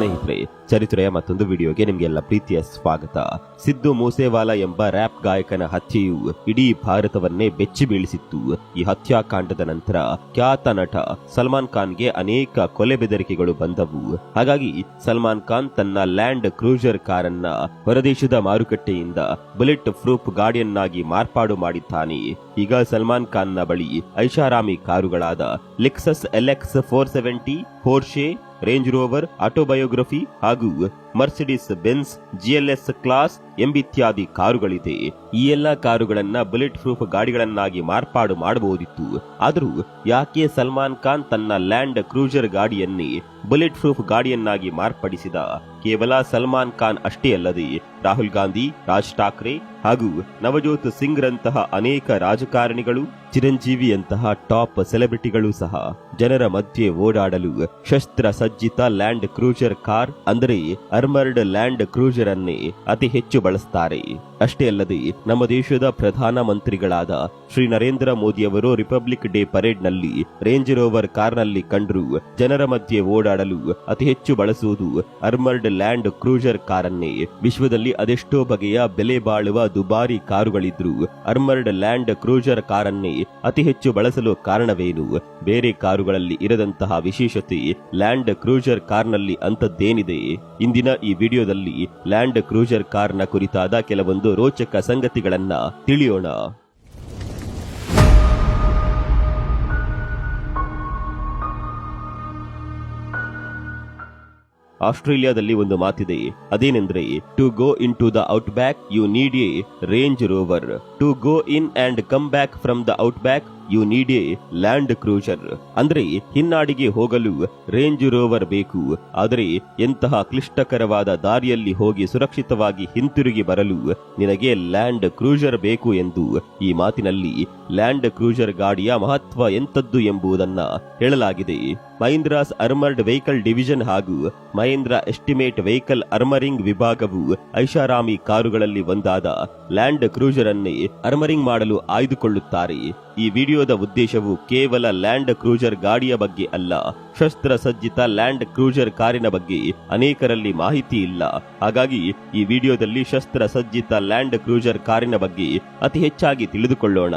ಸ್ನೇಹಿತರೆ, ಚರಿತ್ರೆಯ ಮತ್ತೊಂದು ವಿಡಿಯೋಗೆ ನಿಮಗೆಲ್ಲ ಪ್ರೀತಿಯ ಸ್ವಾಗತ. ಸಿದ್ದು ಮೂಸೇವಾಲಾ ಎಂಬ ರ್ಯಾಪ್ ಗಾಯಕನ ಹತ್ಯೆಯು ಇಡೀ ಭಾರತವನ್ನೇ ಬೆಚ್ಚಿ ಬೀಳಿಸಿತ್ತು. ಈ ಹತ್ಯಾಕಾಂಡದ ನಂತರ ಖ್ಯಾತ ನಟ ಸಲ್ಮಾನ್ ಖಾನ್ಗೆ ಅನೇಕ ಕೊಲೆ ಬೆದರಿಕೆಗಳು ಬಂದವು. ಹಾಗಾಗಿ ಸಲ್ಮಾನ್ ಖಾನ್ ತನ್ನ ಲ್ಯಾಂಡ್ ಕ್ರೂಸರ್ ಕಾರನ್ನ ಹೊರದೇಶದ ಮಾರುಕಟ್ಟೆಯಿಂದ ಬುಲೆಟ್ ಪ್ರೂಫ್ ಗಾಡಿಯನ್ನಾಗಿ ಮಾರ್ಪಾಡು ಮಾಡಿದ್ದಾನೆ. ಈಗ ಸಲ್ಮಾನ್ ಖಾನ್ನ ಬಳಿ ಐಷಾರಾಮಿ ಕಾರುಗಳಾದ Lexus LX 470, Porsche, Range Rover, autobiography ಹಾಗೂ ಮರ್ಸಿಡಿಸ್ ಬೆನ್ಸ್ GLS ಕ್ಲಾಸ್ ಎಂಬಿತ್ಯಾದಿ ಕಾರುಗಳಿದೆ. ಈ ಎಲ್ಲಾ ಕಾರುಗಳನ್ನ ಬುಲೆಟ್ ಪ್ರೂಫ್ ಗಾಡಿಗಳನ್ನಾಗಿ ಮಾರ್ಪಾಡು ಮಾಡಬಹುದಿತ್ತು. ಆದರೂ ಯಾಕೆ ಸಲ್ಮಾನ್ ಖಾನ್ ತನ್ನ ಲ್ಯಾಂಡ್ ಕ್ರೂಸರ್ ಗಾಡಿಯನ್ನೇ ಬುಲೆಟ್ ಪ್ರೂಫ್ ಗಾಡಿಯನ್ನಾಗಿ ಮಾರ್ಪಡಿಸಿದ? ಕೇವಲ ಸಲ್ಮಾನ್ ಖಾನ್ ಅಷ್ಟೇ ಅಲ್ಲದೆ ರಾಹುಲ್ ಗಾಂಧಿ, ರಾಜ್ ಠಾಕ್ರೆ ಹಾಗೂ ನವಜೋತ್ ಸಿಂಗ್ ರಂತಹ ಅನೇಕ ರಾಜಕಾರಣಿಗಳು, ಚಿರಂಜೀವಿಯಂತಹ ಟಾಪ್ ಸೆಲೆಬ್ರಿಟಿಗಳು ಸಹ ಜನರ ಮಧ್ಯೆ ಓಡಾಡಲು ಶಸ್ತ್ರ ಸಜ್ಜಿತ ಲ್ಯಾಂಡ್ ಕ್ರೂಸರ್ ಕಾರ್ ಅಂದರೆ ಆರ್ಮರ್ಡ್ ಲ್ಯಾಂಡ್ ಕ್ರೂಸರ್ ಅನ್ನೇ ಅತಿ ಹೆಚ್ಚು ಬಳಸ್ತಾರೆ. ಅಷ್ಟೇ ಅಲ್ಲದೆ ನಮ್ಮ ದೇಶದ ಪ್ರಧಾನ ಮಂತ್ರಿಗಳಾದ ಶ್ರೀ ನರೇಂದ್ರ ಮೋದಿಯವರು ರಿಪಬ್ಲಿಕ್ ಡೇ ಪರೇಡ್ ನಲ್ಲಿ ರೇಂಜ್ ರೋವರ್ ಕಾರ್ನಲ್ಲಿ ಕಂಡ್ರು ಜನರ ಮಧ್ಯೆ ಓಡಾಡಲು ಅತಿ ಹೆಚ್ಚು ಬಳಸುವುದು ಆರ್ಮರ್ಡ್ ಲ್ಯಾಂಡ್ ಕ್ರೂಸರ್ ಕಾರನ್ನೇ. ವಿಶ್ವದಲ್ಲಿ ಅದೆಷ್ಟೋ ಬಗೆಯ ಬೆಲೆ ಬಾಳುವ ದುಬಾರಿ ಕಾರುಗಳಿದ್ರು ಆರ್ಮರ್ಡ್ ಲ್ಯಾಂಡ್ ಕ್ರೂಸರ್ ಕಾರನ್ನೇ ಅತಿ ಹೆಚ್ಚು ಬಳಸಲು ಕಾರಣವೇನು? ಬೇರೆ ಕಾರುಗಳಲ್ಲಿ ಇರದಂತಹ ವಿಶೇಷತೆ ಲ್ಯಾಂಡ್ ಕ್ರೂಸರ್ ಕಾರ್ನಲ್ಲಿ ಅಂತದ್ದೇನಿದೆ? ಇಂದಿನ ಈ ವಿಡಿಯೋದಲ್ಲಿ ಲ್ಯಾಂಡ್ ಕ್ರೂಸರ್ ಕಾರ್ನ ಕುರಿತಾದ ಕೆಲವೊಂದು ರೋಚಕ ಸಂಗತಿಗಳನ್ನ ತಿಳಿಯೋಣ. ಆಸ್ಟ್ರೇಲಿಯಾದಲ್ಲಿ ಒಂದು ಮಾತಿದೆ, ಅದೇನೆಂದ್ರೆ to go into the outback you need a Range Rover, to go in and come back from the outback you need a Land Cruiser. ಅಂದ್ರೆ ಹಿನ್ನಾಡಿಗೆ ಹೋಗಲು ರೇಂಜ್ ರೋವರ್ ಬೇಕು, ಆದರೆ ಎಂತಹ ಕ್ಲಿಷ್ಟಕರವಾದ ದಾರಿಯಲ್ಲಿ ಹೋಗಿ ಸುರಕ್ಷಿತವಾಗಿ ಹಿಂತಿರುಗಿ ಬರಲು ನಿನಗೆ ಲ್ಯಾಂಡ್ ಕ್ರೂಸರ್ ಬೇಕು ಎಂದು ಈ ಮಾತಿನಲ್ಲಿ ಲ್ಯಾಂಡ್ ಕ್ರೂಸರ್ ಗಾಡಿಯ ಮಹತ್ವ ಎಂತದ್ದು ಎಂಬುದನ್ನ ಹೇಳಲಾಗಿದೆ. ಮಹೀಂದ್ರಾಸ್ ಆರ್ಮರ್ಡ್ ವೆಹಿಕಲ್ ಡಿವಿಷನ್ ಹಾಗೂ ಮಹೀಂದ್ರ ಎಸ್ಟಿಮೇಟ್ ವೆಹಿಕಲ್ ಆರ್ಮರಿಂಗ್ ವಿಭಾಗವು ಐಷಾರಾಮಿ ಕಾರುಗಳಲ್ಲಿ ಒಂದಾದ ಲ್ಯಾಂಡ್ ಕ್ರೂಸರ್ ಅನ್ನೇ ಆರ್ಮರಿಂಗ್ ಮಾಡಲು ಆಯ್ದುಕೊಳ್ಳುತ್ತಾರೆ. ಈ ವಿಡಿಯೋದ ಉದ್ದೇಶವು ಕೇವಲ ಲ್ಯಾಂಡ್ ಕ್ರೂಸರ್ ಗಾಡಿಯ ಬಗ್ಗೆ ಅಲ್ಲ, ಶಸ್ತ್ರ ಸಜ್ಜಿತ ಲ್ಯಾಂಡ್ ಕ್ರೂಸರ್ ಕಾರಿನ ಬಗ್ಗೆ ಅನೇಕರಲ್ಲಿ ಮಾಹಿತಿ ಇಲ್ಲ. ಹಾಗಾಗಿ ಈ ವಿಡಿಯೋದಲ್ಲಿ ಶಸ್ತ್ರ ಸಜ್ಜಿತ ಲ್ಯಾಂಡ್ ಕ್ರೂಸರ್ ಕಾರಿನ ಬಗ್ಗೆ ಅತಿ ಹೆಚ್ಚಾಗಿ ತಿಳಿದುಕೊಳ್ಳೋಣ.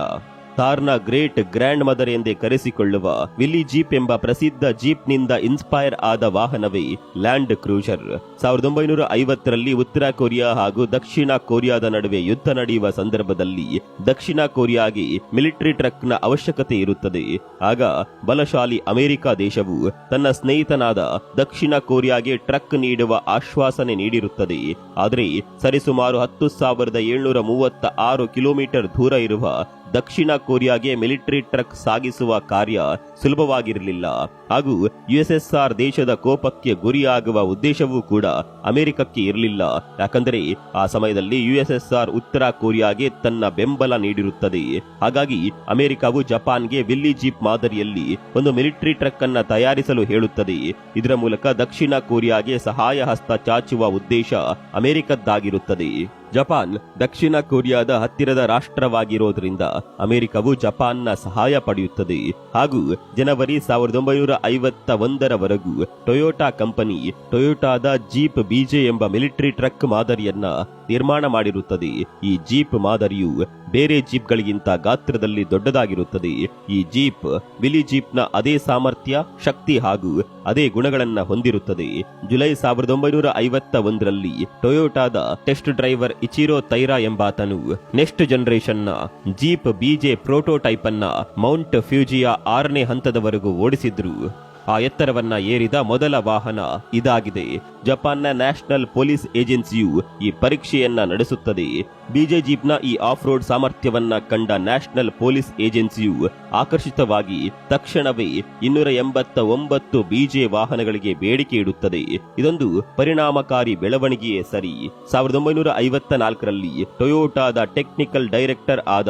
ಥಾರ್ನ ಗ್ರೇಟ್ ಗ್ರ್ಯಾಂಡ್ ಮದರ್ ಎಂದೇ ಕರೆಸಿಕೊಳ್ಳುವ ವಿಲ್ಲಿ ಜೀಪ್ ಎಂಬ ಪ್ರಸಿದ್ಧ ಜೀಪ್ ನಿಂದ ಇನ್ಸ್ಪೈರ್ ಆದ ವಾಹನವೇ ಲ್ಯಾಂಡ್ ಕ್ರೂಸರ್. 1950ರಲ್ಲಿ ಉತ್ತರ ಕೊರಿಯಾ ಹಾಗೂ ದಕ್ಷಿಣ ಕೊರಿಯಾದ ನಡುವೆ ಯುದ್ಧ ನಡೆಯುವ ಸಂದರ್ಭದಲ್ಲಿ ದಕ್ಷಿಣ ಕೊರಿಯಾಗೆ ಮಿಲಿಟರಿ ಟ್ರಕ್ ನ ಅವಶ್ಯಕತೆ ಇರುತ್ತದೆ. ಆಗ ಬಲಶಾಲಿ ಅಮೆರಿಕ ದೇಶವು ತನ್ನ ಸ್ನೇಹಿತನಾದ ದಕ್ಷಿಣ ಕೊರಿಯಾಗೆ ಟ್ರಕ್ ನೀಡುವ ಆಶ್ವಾಸನೆ ನೀಡಿರುತ್ತದೆ. ಆದರೆ ಸರಿಸುಮಾರು 10,736 ಕಿಲೋಮೀಟರ್ ದೂರ ಇರುವ ದಕ್ಷಿಣ ಕೊರಿಯಾಗೆ ಮಿಲಿಟರಿ ಟ್ರಕ್ ಸಾಗಿಸುವ ಕಾರ್ಯ ಸುಲಭವಾಗಿರಲಿಲ್ಲ. ಹಾಗೂ USSR ದೇಶದ ಕೋಪಕ್ಕೆ ಗುರಿಯಾಗುವ ಉದ್ದೇಶವೂ ಕೂಡ ಅಮೆರಿಕಕ್ಕೆ ಇರಲಿಲ್ಲ. ಯಾಕಂದರೆ ಆ ಸಮಯದಲ್ಲಿ USSR ಉತ್ತರ ಕೊರಿಯಾಗೆ ತನ್ನ ಬೆಂಬಲ ನೀಡಿರುತ್ತದೆ. ಹಾಗಾಗಿ ಅಮೆರಿಕವು ಜಪಾನ್ಗೆ ವಿಲ್ಲಿ ಜೀಪ್ ಮಾದರಿಯಲ್ಲಿ ಒಂದು ಮಿಲಿಟರಿ ಟ್ರಕ್ ಅನ್ನ ತಯಾರಿಸಲು ಹೇಳುತ್ತದೆ. ಇದರ ಮೂಲಕ ದಕ್ಷಿಣ ಕೊರಿಯಾಗೆ ಸಹಾಯ ಹಸ್ತ ಚಾಚುವ ಉದ್ದೇಶ ಅಮೆರಿಕದ್ದಾಗಿರುತ್ತದೆ. ಜಪಾನ್ ದಕ್ಷಿಣ ಕೊರಿಯಾದ ಹತ್ತಿರದ ರಾಷ್ಟ್ರವಾಗಿರೋದ್ರಿಂದ ಅಮೆರಿಕವು ಜಪಾನ್ನ ಸಹಾಯ ಪಡೆಯುತ್ತದೆ. ಹಾಗೂ ಜನವರಿ 1951ರವರೆಗೂ ಟೊಯೋಟಾ ಕಂಪನಿ ಟೊಯೋಟಾದ ಜೀಪ್ BJ ಎಂಬ ಮಿಲಿಟರಿ ಟ್ರಕ್ ಮಾದರಿಯನ್ನ ನಿರ್ಮಾಣ ಮಾಡಿರುತ್ತದೆ. ಈ ಜೀಪ್ ಮಾದರಿಯು ಬೇರೆ ಜೀಪ್ಗಳಿಗಿಂತ ಗಾತ್ರದಲ್ಲಿ ದೊಡ್ಡದಾಗಿರುತ್ತದೆ. ಈ ಜೀಪ್ ವಿಲಿ ಜೀಪ್ನ ಅದೇ ಸಾಮರ್ಥ್ಯ, ಶಕ್ತಿ ಹಾಗೂ ಅದೇ ಗುಣಗಳನ್ನ ಹೊಂದಿರುತ್ತದೆ. ಜುಲೈ 1951ರಲ್ಲಿ ಟೊಯೋಟಾದ ಟೆಸ್ಟ್ ಡ್ರೈವರ್ ಇಚಿರೋ ತೈರಾ ಎಂಬಾತನು ನೆಕ್ಸ್ಟ್ ಜನರೇಷನ್ ನ ಜೀಪ್ BJ ಪ್ರೋಟೋಟೈಪ್ ಅನ್ನ ಮೌಂಟ್ ಫ್ಯೂಜಿಯ 6ನೇ ಹಂತದವರೆಗೂ ಓಡಿಸಿದ್ರು. ಆ ಎತ್ತರವನ್ನ ಏರಿದ ಮೊದಲ ವಾಹನ ಇದಾಗಿದೆ. ಜಪಾನ್ನ ನ್ಯಾಷನಲ್ ಪೊಲೀಸ್ ಏಜೆನ್ಸಿಯು ಈ ಪರೀಕ್ಷೆಯನ್ನ ನಡೆಸುತ್ತದೆ. BJ ಜೀಪ್ನ ಈ ಆಫ್ ರೋಡ್ ಸಾಮರ್ಥ್ಯವನ್ನ ಕಂಡ ನ್ಯಾಷನಲ್ ಪೊಲೀಸ್ ಏಜೆನ್ಸಿಯು ಆಕರ್ಷಿತವಾಗಿ ತಕ್ಷಣವೇ 289 BJ ವಾಹನಗಳಿಗೆ ಬೇಡಿಕೆ ಇಡುತ್ತದೆ. ಇದೊಂದು ಪರಿಣಾಮಕಾರಿ ಬೆಳವಣಿಗೆಯೇ ಸರಿ. 1954ರಲ್ಲಿ ಟೊಯೋಟಾದ ಟೆಕ್ನಿಕಲ್ ಡೈರೆಕ್ಟರ್ ಆದ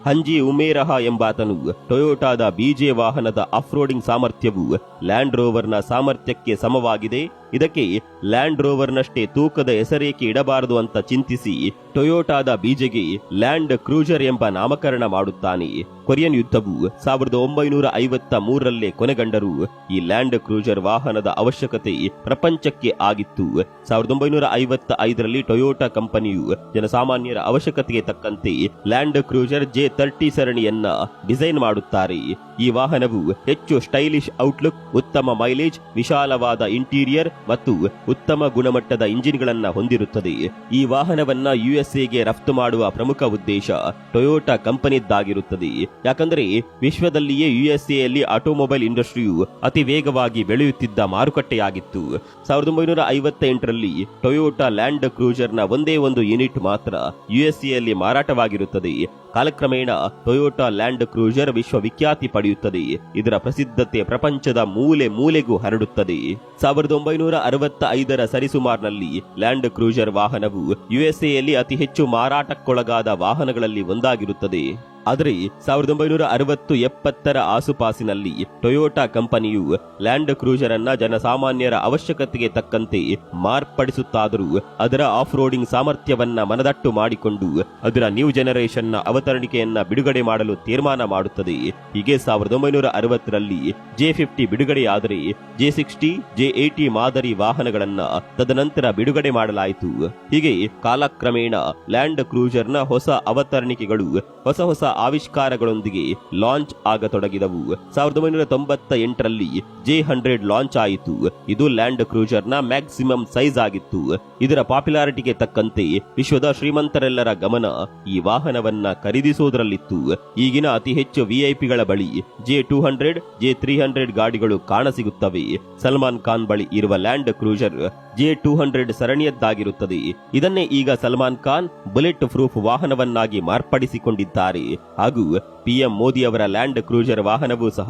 ಹಂಜಿ ಉಮೇರಹ ಎಂಬಾತನು ಟೊಯೋಟಾದ BJ ವಾಹನದ ಆಫ್ ರೋಡಿಂಗ್ ಸಾಮರ್ಥ್ಯವು ಲ್ಯಾಂಡ್ ರೋವರ್ನ ಸಾಮರ್ಥ್ಯಕ್ಕೆ ಸಮವಾಗಿದೆ ಇದಕ್ಕೆ ಲ್ಯಾಂಡ್ ರೋವರ್ನಷ್ಟೇ ತೂಕದ ಹೆಸರೇಕೆ ಇಡಬಾರದು ಅಂತ ಚಿಂತಿಸಿ ಟೊಯೋಟಾದ ಬೀಜೆಗೆ ಲ್ಯಾಂಡ್ ಕ್ರೂಜರ್ ಎಂಬ ನಾಮಕರಣ ಮಾಡುತ್ತಾನೆ. ಕೊರಿಯನ್ ಯುದ್ಧವು 1953ರಲ್ಲೇ ಕೊನೆಗೊಂಡರೂ ಈ ಲ್ಯಾಂಡ್ ಕ್ರೂಜರ್ ವಾಹನದ ಅವಶ್ಯಕತೆ ಪ್ರಪಂಚಕ್ಕೆ ಆಗಿತ್ತು. 1955ರಲ್ಲಿ ಟೊಯೋಟಾ ಕಂಪನಿಯು ಜನಸಾಮಾನ್ಯರ ಅವಶ್ಯಕತೆಗೆ ತಕ್ಕಂತೆ ಲ್ಯಾಂಡ್ ಕ್ರೂಜರ್ J30 ಸರಣಿಯನ್ನ ಡಿಸೈನ್ ಮಾಡುತ್ತಾರೆ. ಈ ವಾಹನವು ಹೆಚ್ಚು ಸ್ಟೈಲಿಶ್ ಔಟ್ಲುಕ್, ಉತ್ತಮ ಮೈಲೇಜ್, ವಿಶಾಲವಾದ ಇಂಟೀರಿಯರ್ ಮತ್ತು ಉತ್ತಮ ಗುಣಮಟ್ಟದ ಇಂಜಿನ್ಗಳನ್ನ ಹೊಂದಿರುತ್ತದೆ. ಈ ವಾಹನವನ್ನ ಯುಎಸ್ಎಗೆ ರಫ್ತು ಮಾಡುವ ಪ್ರಮುಖ ಉದ್ದೇಶ ಟೊಯೋಟಾ ಕಂಪನಿದ್ದಾಗಿರುತ್ತದೆ. ಯಾಕಂದರೆ ವಿಶ್ವದಲ್ಲಿಯೇ ಯುಎಸ್ಎಯಲ್ಲಿ ಆಟೋಮೊಬೈಲ್ ಇಂಡಸ್ಟ್ರಿಯು ಅತಿ ವೇಗವಾಗಿ ಬೆಳೆಯುತ್ತಿದ್ದ ಮಾರುಕಟ್ಟೆಯಾಗಿತ್ತು. 1958ರಲ್ಲಿ ಟೊಯೋಟಾ ಲ್ಯಾಂಡ್ ಕ್ರೂಜರ್ನ ಒಂದೇ ಒಂದು ಯೂನಿಟ್ ಮಾತ್ರ ಯುಎಸ್ಎಯಲ್ಲಿ ಮಾರಾಟವಾಗಿರುತ್ತದೆ. ಕಾಲಕ್ರಮೇಣ ಟೊಯೋಟಾ ಲ್ಯಾಂಡ್ ಕ್ರೂಜರ್ ವಿಶ್ವವಿಖ್ಯಾತಿ ಪಡೆಯುತ್ತದೆ. ಇದರ ಪ್ರಸಿದ್ಧತೆ ಪ್ರಪಂಚದ ಮೂಲೆ ಮೂಲೆಗೂ ಹರಡುತ್ತದೆ. 1965ರ ಸರಿಸುಮಾರಿನಲ್ಲಿ ಲ್ಯಾಂಡ್ ಕ್ರೂಜರ್ ವಾಹನವು ಯುಎಸ್ಎಯಲ್ಲಿ ಅತಿ ಹೆಚ್ಚು ಮಾರಾಟಕ್ಕೊಳಗಾದ ವಾಹನಗಳಲ್ಲಿ ಒಂದಾಗಿರುತ್ತದೆ. ಆದರೆ 1960-70ರ ಆಸುಪಾಸಿನಲ್ಲಿ ಟೊಯೋಟಾ ಕಂಪನಿಯು ಲ್ಯಾಂಡ್ ಕ್ರೂಜರ್ ಅನ್ನ ಜನಸಾಮಾನ್ಯರ ಅವಶ್ಯಕತೆಗೆ ತಕ್ಕಂತೆ ಮಾರ್ಪಡಿಸುತ್ತಾದರೂ ಅದರ ಆಫ್ ರೋಡಿಂಗ್ ಸಾಮರ್ಥ್ಯವನ್ನ ಮನದಟ್ಟು ಮಾಡಿಕೊಂಡು ಅದರ ನ್ಯೂ ಜನರೇಷನ್ನ ಅವತರಣಿಕೆಯನ್ನ ಬಿಡುಗಡೆ ಮಾಡಲು ತೀರ್ಮಾನ ಮಾಡುತ್ತದೆ. ಹೀಗೆ 1960ರಲ್ಲಿ J50 ಬಿಡುಗಡೆಯಾದರೆ J60, J80 ಮಾದರಿ ವಾಹನಗಳನ್ನ ತದನಂತರ ಬಿಡುಗಡೆ ಮಾಡಲಾಯಿತು. ಹೀಗೆ ಕಾಲಕ್ರಮೇಣ ಲ್ಯಾಂಡ್ ಕ್ರೂಜರ್ನ ಹೊಸ ಅವತರಣಿಕೆಗಳು ಹೊಸ ಆವಿಷ್ಕಾರಗಳೊಂದಿಗೆ ಲಾಂಚ್ ಆಗತೊಡಗಿದವು. 1998ರಲ್ಲಿ J100 ಲಾಂಚ್ ಆಯಿತು. ಇದು ಲ್ಯಾಂಡ್ ಕ್ರೂಜರ್ನ ಮ್ಯಾಕ್ಸಿಮಮ್ ಸೈಜ್ ಆಗಿತ್ತು. ಇದರ ಪಾಪ್ಯುಲಾರಿಟಿಗೆ ತಕ್ಕಂತೆ ವಿಶ್ವದ ಶ್ರೀಮಂತರೆಲ್ಲರ ಗಮನ ಈ ವಾಹನವನ್ನ ಖರೀದಿಸುವುದರಲ್ಲಿತ್ತು. ಈಗಿನ ಅತಿ ಹೆಚ್ಚು ವಿಐಪಿಗಳ ಬಳಿ J200, J300 ಗಾಡಿಗಳು ಕಾಣಸಿಗುತ್ತವೆ. ಸಲ್ಮಾನ್ ಖಾನ್ ಬಳಿ ಇರುವ ಲ್ಯಾಂಡ್ ಕ್ರೂಜರ್ J200 ಸರಣಿಯದ್ದಾಗಿರುತ್ತದೆ. ಇದನ್ನೇ ಈಗ ಸಲ್ಮಾನ್ ಖಾನ್ ಬುಲೆಟ್ ಪ್ರೂಫ್ ವಾಹನವನ್ನಾಗಿ ಮಾರ್ಪಡಿಸಿಕೊಂಡಿದ್ದಾರೆ. ಹಾಗೂ ಪಿಎಂ ಮೋದಿ ಅವರ ಲ್ಯಾಂಡ್ ಕ್ರೂಜರ್ ವಾಹನವೂ ಸಹ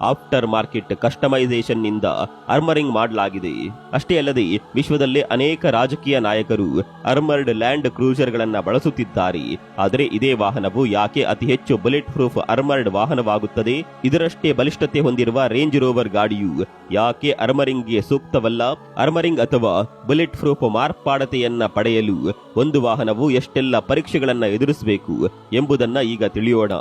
ಆಫ್ಟರ್ ಮಾರ್ಕೆಟ್ ಕಸ್ಟಮೈಸೇಷನ್ ನಿಂದ ಆರ್ಮರಿಂಗ್ ಮಾಡಲಾಗಿದೆ. ಅಷ್ಟೇ ಅಲ್ಲದೆ ವಿಶ್ವದಲ್ಲೇ ಅನೇಕ ರಾಜಕೀಯ ನಾಯಕರು ಆರ್ಮರ್ಡ್ ಲ್ಯಾಂಡ್ ಕ್ರೂಜರ್ ಗಳನ್ನ ಬಳಸುತ್ತಿದ್ದಾರೆ. ಆದರೆ ಇದೇ ವಾಹನವು ಯಾಕೆ ಅತಿ ಹೆಚ್ಚು ಬುಲೆಟ್ ಪ್ರೂಫ್ ಆರ್ಮರ್ಡ್ ವಾಹನವಾಗುತ್ತದೆ? ಇದರಷ್ಟೇ ಬಲಿಷ್ಠತೆ ಹೊಂದಿರುವ ರೇಂಜ್ ರೋವರ್ ಗಾಡಿಯು ಯಾಕೆ ಆರ್ಮರಿಂಗ್ಗೆ ಸೂಕ್ತವಲ್ಲ? ಆರ್ಮರಿಂಗ್ ಅಥವಾ ಬುಲೆಟ್ ಪ್ರೂಫ್ ಮಾರ್ಪಾಡತೆಯನ್ನ ಪಡೆಯಲು ಒಂದು ವಾಹನವು ಎಷ್ಟೆಲ್ಲ ಪರೀಕ್ಷೆಗಳನ್ನ ಎದುರಿಸಬೇಕು ಎಂಬುದನ್ನ ಈಗ ತಿಳಿಯೋಣ.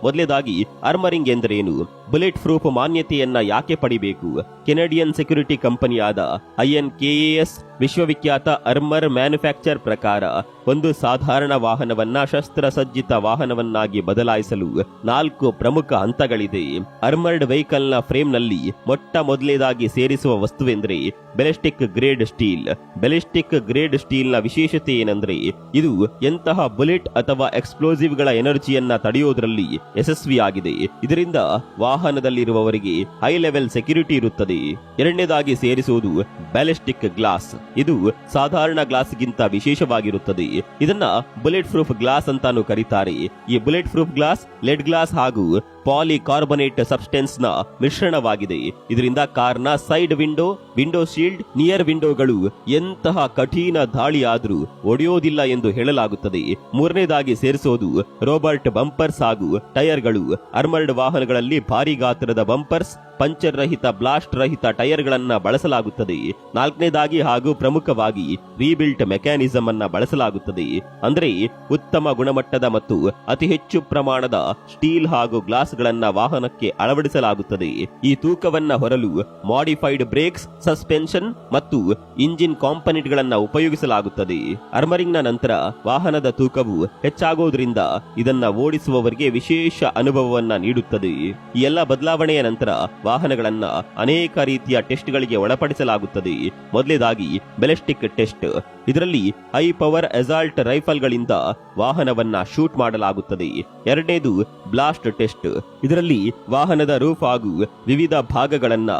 ಮೊದಲನೇದಾಗಿ ಆರ್ಮರಿಂಗ್ ಎಂದರೇನು? ಬುಲೆಟ್ ಪ್ರೂಫ್ ಮಾನ್ಯತೆಯನ್ನ ಯಾಕೆ ಪಡಿಬೇಕು? ಕೆನಡಿಯನ್ ಸೆಕ್ಯೂರಿಟಿ ಕಂಪನಿಯಾದ INKAS ವಿಶ್ವವಿಖ್ಯಾತ ಆರ್ಮರ್ ಮ್ಯಾನುಫ್ಯಾಕ್ಚರ್ ಪ್ರಕಾರ ಒಂದು ಸಾಧಾರಣ ವಾಹನವನ್ನ ಶಸ್ತ್ರಸಜ್ಜಿತ ವಾಹನವನ್ನಾಗಿ ಬದಲಾಯಿಸಲು 4 ಪ್ರಮುಖ ಹಂತಗಳಿದೆ. ಆರ್ಮರ್ಡ್ ವೆಹಿಕಲ್ ನ ಫ್ರೇಮ್ ನಲ್ಲಿ ಮೊಟ್ಟ ಮೊದಲನೇದಾಗಿ ಸೇರಿಸುವ ವಸ್ತುವೆಂದರೆ ballistic grade steel. Ballistic grade steel ನ ವಿಶೇಷತೆ ಏನಂದ್ರೆ ಇದು ಎಂತಹ ಬುಲೆಟ್ ಅಥವಾ ಎಕ್ಸ್ಪ್ಲೋಸಿವ್ ಗಳ ಎನರ್ಜಿಯನ್ನ ತಡೆಯೋದ್ರಲ್ಲಿ ಯಶಸ್ವಿಯಾಗಿದೆ. ಇದರಿಂದ ವಾಹನದಲ್ಲಿರುವವರಿಗೆ ಹೈ ಲೆವೆಲ್ ಸೆಕ್ಯೂರಿಟಿ ಇರುತ್ತದೆ. ಎರಡನೇದಾಗಿ ಸೇರಿಸುವುದು ಬ್ಯಾಲಿಸ್ಟಿಕ್ ಗ್ಲಾಸ್. ಇದು ಸಾಧಾರಣ ಗ್ಲಾಸ್ಗಿಂತ ವಿಶೇಷವಾಗಿರುತ್ತದೆ. ಇದನ್ನ ಬುಲೆಟ್ ಪ್ರೂಫ್ ಗ್ಲಾಸ್ ಅಂತಾನು ಕರೀತಾರೆ. ಈ bullet proof glass lead glass ಹಾಗೂ ಪಾಲಿಕಾರ್ಬನೇಟ್ ಸಬ್ಸ್ಟೆನ್ಸ್ ನ ಮಿಶ್ರಣವಾಗಿದೆ. ಇದರಿಂದ ಕಾರ್ನ side window, window shield, rear ವಿಂಡೋಗಳು ಎಂತಹ ಕಠಿಣ ದಾಳಿಯಾದರೂ ಒಡೆಯೋದಿಲ್ಲ ಎಂದು ಹೇಳಲಾಗುತ್ತದೆ. ಮೂರನೇದಾಗಿ ಸೇರಿಸೋದು ರೋಬರ್ಟ್ ಬಂಪರ್ಸ್ ಹಾಗೂ ಟೈರ್ಗಳು. ಆರ್ಮರ್ಡ್ ವಾಹನಗಳಲ್ಲಿ ಭಾರಿ ಗಾತ್ರದ ಬಂಪರ್ಸ್, ಪಂಚರ್ ರಹಿತ, ಬ್ಲಾಸ್ಟ್ ರಹಿತ ಟೈರ್ಗಳನ್ನ ಬಳಸಲಾಗುತ್ತದೆ. ನಾಲ್ಕನೇದಾಗಿ ಹಾಗೂ ಪ್ರಮುಖವಾಗಿ ರೀಬಿಲ್ಟ್ ಮೆಕ್ಯಾನಿಸಮ್ ಅನ್ನ ಬಳಸಲಾಗುತ್ತದೆ. ಅಂದ್ರೆ ಉತ್ತಮ ಗುಣಮಟ್ಟದ ಮತ್ತು ಅತಿ ಹೆಚ್ಚು ಪ್ರಮಾಣದ ಸ್ಟೀಲ್ ಹಾಗೂ ಗ್ಲಾಸ್ ಗಳನ್ನ ವಾಹನಕ್ಕೆ ಅಳವಡಿಸಲಾಗುತ್ತದೆ. ಈ ತೂಕವನ್ನ ಹೊರಲು ಮಾಡಿಫೈಡ್ ಬ್ರೇಕ್ಸ್, ಸಸ್ಪೆನ್ಷನ್ ಮತ್ತು ಇಂಜಿನ್ ಕಾಂಪೊನೆಂಟ್ ಗಳನ್ನ ಉಪಯೋಗಿಸಲಾಗುತ್ತದೆ. ಆರ್ಮರಿಂಗ್ ನ ನಂತರ ವಾಹನದ ತೂಕವು ಹೆಚ್ಚಾಗೋದ್ರಿಂದ ಇದನ್ನ ಓಡಿಸುವವರಿಗೆ ವಿಶೇಷ ಅನುಭವವನ್ನ ನೀಡುತ್ತದೆ. ಈ ಎಲ್ಲ ಬದಲಾವಣೆಯ ನಂತರ ವಾಹನಗಳನ್ನ ಅನೇಕ ರೀತಿಯ ಟೆಸ್ಟ್ ಗಳಿಗೆ ಒಳಪಡಿಸಲಾಗುತ್ತದೆ. ಮೊದಲನೇದಾಗಿ ಬೆಲಿಸ್ಟಿಕ್ ಟೆಸ್ಟ್. ಇದರಲ್ಲಿ ಹೈ ಪವರ್ ಅಸಾಲ್ಟ್ ರೈಫಲ್ ಗಳಿಂದ ವಾಹನವನ್ನ ಶೂಟ್ ಮಾಡಲಾಗುತ್ತದೆ. ಎರಡನೇದು ಬ್ಲಾಸ್ಟ್ ಟೆಸ್ಟ್. ಇದರಲ್ಲಿ ವಾಹನದ ರೂಫ್ ಹಾಗೂ ವಿವಿಧ ಭಾಗಗಳನ್ನ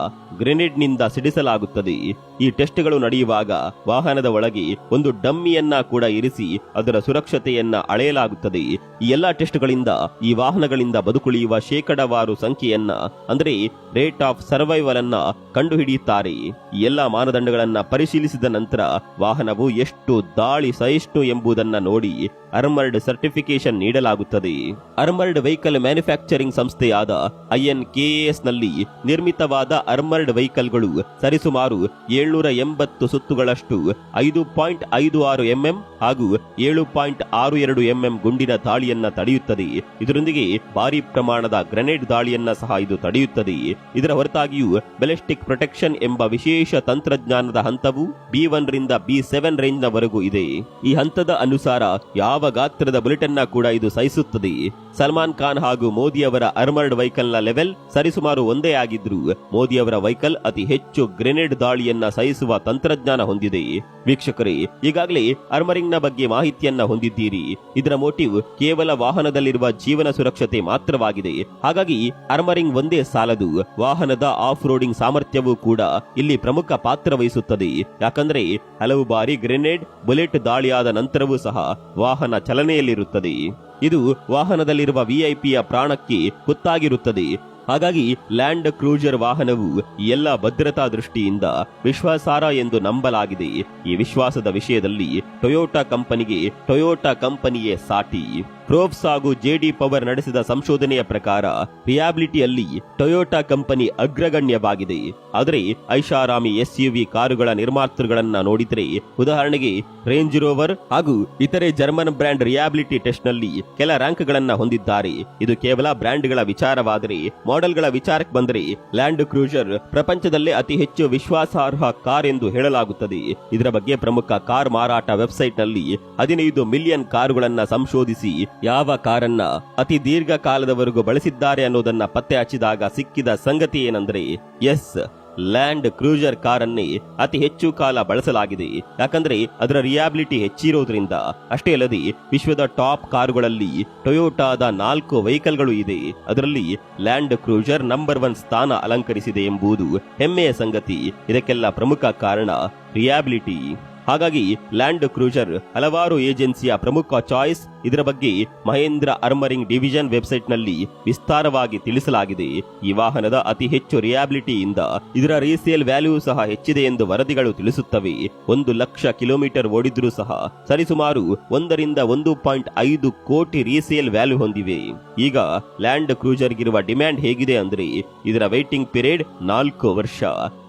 ಗ್ರೆನೇಡ್ ನಿಂದ ಸಿಡಿಸಲಾಗುತ್ತದೆ. ಈ ಟೆಸ್ಟ್ಗಳು ನಡೆಯುವಾಗ ವಾಹನದ ಒಳಗೆ ಒಂದು ಡಮ್ಮಿಯನ್ನ ಕೂಡ ಇರಿಸಿ ಅದರ ಸುರಕ್ಷತೆಯನ್ನ ಅಳೆಯಲಾಗುತ್ತದೆ. ಈ ಎಲ್ಲಾ ಟೆಸ್ಟ್ಗಳಿಂದ ಈ ವಾಹನಗಳಿಂದ ಬದುಕುಳಿಯುವ ಶೇಕಡಾವಾರು ಸಂಖ್ಯೆಯನ್ನ ಅಂದ್ರೆ ರೇಟ್ ಆಫ್ ಸರ್ವೈವಲ್ ಅನ್ನ ಕಂಡುಹಿಡಿಯುತ್ತಾರೆ. ಈ ಎಲ್ಲಾ ಮಾನದಂಡಗಳನ್ನ ಪರಿಶೀಲಿಸಿದ ನಂತರ ವಾಹನವು ಎಷ್ಟು ದಾಳಿ ಸಹಿಷ್ಣು ಎಂಬುದನ್ನ ನೋಡಿ ಅರ್ಮರ್ಡ್ ಸರ್ಟಿಫಿಕೇಶನ್ ನೀಡಲಾಗುತ್ತದೆ. ಅರ್ಮರ್ಡ್ ವೆಹಿಕಲ್ ಮ್ಯಾನುಫ್ಯಾಕ್ಚರಿಂಗ್ ಸಂಸ್ಥೆಯಾದ INKAS ನಲ್ಲಿ ನಿರ್ಮಿತವಾದ ಅರ್ಮರ್ಡ್ ವೆಹಿಕಲ್ಗಳು ಸರಿಸುಮಾರು 780 ಸುತ್ತುಗಳಷ್ಟು 5.56 mm ಹಾಗೂ 7.62 mm ಗುಂಡಿನ ದಾಳಿಯನ್ನ ತಡೆಯುತ್ತದೆ. ಇದರೊಂದಿಗೆ ಭಾರಿ ಪ್ರಮಾಣದ ಗ್ರೆನೇಡ್ ದಾಳಿಯನ್ನ ಸಹ ಇದು ತಡೆಯುತ್ತದೆ. ಇದರ ಹೊರತಾಗಿಯೂ ಬೆಲಿಸ್ಟಿಕ್ ಪ್ರೊಟೆಕ್ಷನ್ ಎಂಬ ವಿಶೇಷ ತಂತ್ರಜ್ಞಾನದ ಹಂತವು B1 ರಿಂದ B7 ರೇಂಜ್ ನವರೆಗೂ ಇದೆ. ಈ ಹಂತದ ಅನುಸಾರ ಯಾವ ಗಾತ್ರದ ಬುಲೆಟ್ ಅನ್ನ ಕೂಡ ಇದು ಸಹಿಸುತ್ತದೆ. ಸಲ್ಮಾನ್ ಖಾನ್ ಹಾಗೂ ಮೋದಿ ಅವರ ಅರ್ಮರ್ಡ್ ವೆಹಿಕಲ್ ನ ಲೆವೆಲ್ ಸರಿಸುಮಾರು ಒಂದೇ ಆಗಿದ್ರು ಮೋದಿ ಅವರ ವೆಹಿಕಲ್ ಅತಿ ಹೆಚ್ಚು ಗ್ರೆನೇಡ್ ದಾಳಿಯನ್ನ ಸಹಿಸುವ ತಂತ್ರಜ್ಞಾನ ಹೊಂದಿದೆ. ವೀಕ್ಷಕರೇ, ಈಗಾಗಲೇ ಅರ್ಮರಿಂಗ್ ನ ಬಗ್ಗೆ ಮಾಹಿತಿಯನ್ನ ಹೊಂದಿದ್ದೀರಿ. ಇದರ ಮೋಟಿವ್ ಕೇವಲ ವಾಹನದಲ್ಲಿರುವ ಜೀವನ ಸುರಕ್ಷತೆ ಮಾತ್ರವಾಗಿದೆ. ಹಾಗಾಗಿ ಅರ್ಮರಿಂಗ್ ಒಂದೇ ಸಾಲದು, ವಾಹನದ ಆಫ್ ರೋಡಿಂಗ್ ಸಾಮರ್ಥ್ಯವೂ ಕೂಡ ಇಲ್ಲಿ ಪ್ರಮುಖ ಪಾತ್ರ ವಹಿಸುತ್ತದೆ. ಯಾಕಂದ್ರೆ ಹಲವು ಬಾರಿ ಗ್ರೆನೇಡ್ ಬುಲೆಟ್ ದಾಳಿಯಾದ ನಂತರವೂ ಸಹ ವಾಹನ ಚಲನೆಯಲ್ಲಿರುತ್ತದೆ. ಇದು ವಾಹನದಲ್ಲಿರುವ ವಿಐಪಿಯ ಪ್ರಾಣಕ್ಕೆ ಗೊತ್ತಾಗಿರುತ್ತದೆ. ಹಾಗಾಗಿ ಲ್ಯಾಂಡ್ ಕ್ರೂಜರ್ ವಾಹನವು ಎಲ್ಲ ಭದ್ರತಾ ದೃಷ್ಟಿಯಿಂದ ವಿಶ್ವಾಸಾರ್ಹ ಎಂದು ನಂಬಲಾಗಿದೆ. ಈ ವಿಶ್ವಾಸದ ವಿಷಯದಲ್ಲಿ ಟೊಯೋಟಾ ಕಂಪನಿಯೇ ಸಾಟಿ. ಪ್ರೋಬ್ಸ್ ಹಾಗೂ JD ಪವರ್ ನಡೆಸಿದ ಸಂಶೋಧನೆಯ ಪ್ರಕಾರ ರಿಯಾಬಿಲಿಟಿಯಲ್ಲಿ ಟೊಯೋಟಾ ಕಂಪನಿ ಅಗ್ರಗಣ್ಯವಾಗಿದೆ. ಆದರೆ ಐಷಾರಾಮಿ SUV ಕಾರುಗಳ ನಿರ್ಮಾತೃಗಳನ್ನ ನೋಡಿದ್ರೆ, ಉದಾಹರಣೆಗೆ ರೇಂಜ್ ರೋವರ್ ಹಾಗೂ ಇತರೆ ಜರ್ಮನ್ ಬ್ರ್ಯಾಂಡ್ ರಿಯಾಬಿಲಿಟಿ ಟೆಸ್ಟ್ ನಲ್ಲಿ ಕೆಲ ರ್ಯಾಂಕ್ ಗಳನ್ನ ಹೊಂದಿದ್ದಾರೆ. ಇದು ಕೇವಲ ಬ್ರ್ಯಾಂಡ್ಗಳ ವಿಚಾರವಾದರೆ, ಮಾಡೆಲ್ಗಳ ವಿಚಾರಕ್ಕೆ ಬಂದರೆ ಲ್ಯಾಂಡ್ ಕ್ರೂಜರ್ ಪ್ರಪಂಚದಲ್ಲೇ ಅತಿ ಹೆಚ್ಚು ವಿಶ್ವಾಸಾರ್ಹ ಕಾರ್ ಎಂದು ಹೇಳಲಾಗುತ್ತದೆ. ಇದರ ಬಗ್ಗೆ ಪ್ರಮುಖ ಕಾರ್ ಮಾರಾಟ ವೆಬ್ಸೈಟ್ ನಲ್ಲಿ 15 ಮಿಲಿಯನ್ ಕಾರುಗಳನ್ನ ಸಂಶೋಧಿಸಿ ಯಾವ ಕಾರನ್ನ ಅತಿ ದೀರ್ಘಕಾಲದವರೆಗೂ ಬಳಸಿದ್ದಾರೆ ಅನ್ನೋದನ್ನ ಪತ್ತೆ ಹಚ್ಚಿದಾಗ ಸಿಕ್ಕಿದ ಸಂಗತಿ ಏನಂದ್ರೆ, ಲ್ಯಾಂಡ್ ಕ್ರೂಜರ್ ಕಾರನ್ನೇ ಅತಿ ಹೆಚ್ಚು ಕಾಲ ಬಳಸಲಾಗಿದೆ. ಯಾಕಂದ್ರೆ ಅದರ ರಿಯಾಬಿಲಿಟಿ ಹೆಚ್ಚಿರೋದ್ರಿಂದ. ಅಷ್ಟೇ ಅಲ್ಲದೆ ವಿಶ್ವದ ಟಾಪ್ ಕಾರುಗಳಲ್ಲಿ ಟೊಯೋಟಾದ 4 ವೆಹಿಕಲ್ಗಳು ಇದೆ. ಅದರಲ್ಲಿ ಲ್ಯಾಂಡ್ ಕ್ರೂಜರ್ ನಂಬರ್ 1 ಸ್ಥಾನ ಅಲಂಕರಿಸಿದೆ ಎಂಬುದು ಹೆಮ್ಮೆಯ ಸಂಗತಿ. ಇದಕ್ಕೆಲ್ಲ ಪ್ರಮುಖ ಕಾರಣ ರಿಯಾಬಿಲಿಟಿ. ಹಾಗಾಗಿ ಲ್ಯಾಂಡ್ ಕ್ರೂಜರ್ ಹಲವಾರು ಏಜೆನ್ಸಿಯ ಪ್ರಮುಖ ಚಾಯ್ಸ್. ಇದರ ಬಗ್ಗೆ ಮಹೇಂದ್ರ ಅರ್ಮರಿಂಗ್ ಡಿವಿಷನ್ ವೆಬ್ಸೈಟ್ ನಲ್ಲಿ ವಿಸ್ತಾರವಾಗಿ ತಿಳಿಸಲಾಗಿದೆ. ಈ ವಾಹನದ ಅತಿ ಹೆಚ್ಚು ರಿಯಾಬಿಲಿಟಿಯಿಂದ ಇದರ ರೀಸೇಲ್ ವ್ಯಾಲ್ಯೂ ಸಹ ಹೆಚ್ಚಿದೆ ಎಂದು ವರದಿಗಳು ತಿಳಿಸುತ್ತವೆ. 1,00,000 ಕಿಲೋಮೀಟರ್ ಓಡಿದ್ರೂ ಸಹ ಸರಿಸುಮಾರು 1 ರಿಂದ 1.5 ಕೋಟಿ ರೀಸೇಲ್ ವ್ಯಾಲ್ಯೂ ಹೊಂದಿವೆ. ಈಗ ಲ್ಯಾಂಡ್ ಕ್ರೂಜರ್ಗಿರುವ ಡಿಮ್ಯಾಂಡ್ ಹೇಗಿದೆ ಅಂದ್ರೆ, ಇದರ ವೈಟಿಂಗ್ ಪೀರಿಯಡ್ 4 ವರ್ಷ.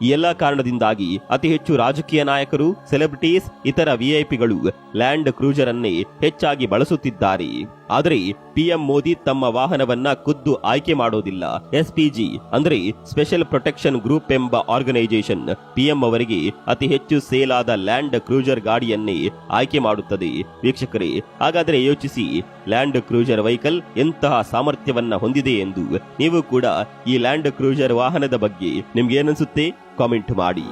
ಈ ಎಲ್ಲಾ ಕಾರಣದಿಂದಾಗಿ ಅತಿ ಹೆಚ್ಚು ರಾಜಕೀಯ ನಾಯಕರು, ಸೆಲೆಬ್ರಿಟೀಸ್, ಇತರ ವಿಐಪಿಗಳು ಲ್ಯಾಂಡ್ ಕ್ರೂಜರ್ ಅನ್ನೇ ಹೆಚ್ಚಾಗಿ ಬಳಸುತ್ತಿದ್ದಾರೆ. ಆದರೆ PM ಮೋದಿ ತಮ್ಮ ವಾಹನವನ್ನ ಖುದ್ದು ಆಯ್ಕೆ ಮಾಡೋದಿಲ್ಲ. SPG ಅಂದ್ರೆ ಸ್ಪೆಷಲ್ ಪ್ರೊಟೆಕ್ಷನ್ ಗ್ರೂಪ್ ಎಂಬ ಆರ್ಗನೈಸೇಷನ್ PM ಅವರಿಗೆ ಅತಿ ಹೆಚ್ಚು ಸೇಲ್ ಆದ ಲ್ಯಾಂಡ್ ಕ್ರೂಜರ್ ಗಾಡಿಯನ್ನೇ ಆಯ್ಕೆ ಮಾಡುತ್ತದೆ. ವೀಕ್ಷಕರೇ, ಹಾಗಾದ್ರೆ ಯೋಚಿಸಿ, ಲ್ಯಾಂಡ್ ಕ್ರೂಜರ್ ವೆಹಿಕಲ್ ಎಂತಹ ಸಾಮರ್ಥ್ಯವನ್ನ ಹೊಂದಿದೆ ಎಂದು. ನೀವು ಕೂಡ ಈ ಲ್ಯಾಂಡ್ ಕ್ರೂಜರ್ ವಾಹನದ ಬಗ್ಗೆ ನಿಮ್ಗೆ ಏನನ್ಸುತ್ತೆ ಕಾಮೆಂಟ್ ಮಾಡಿ.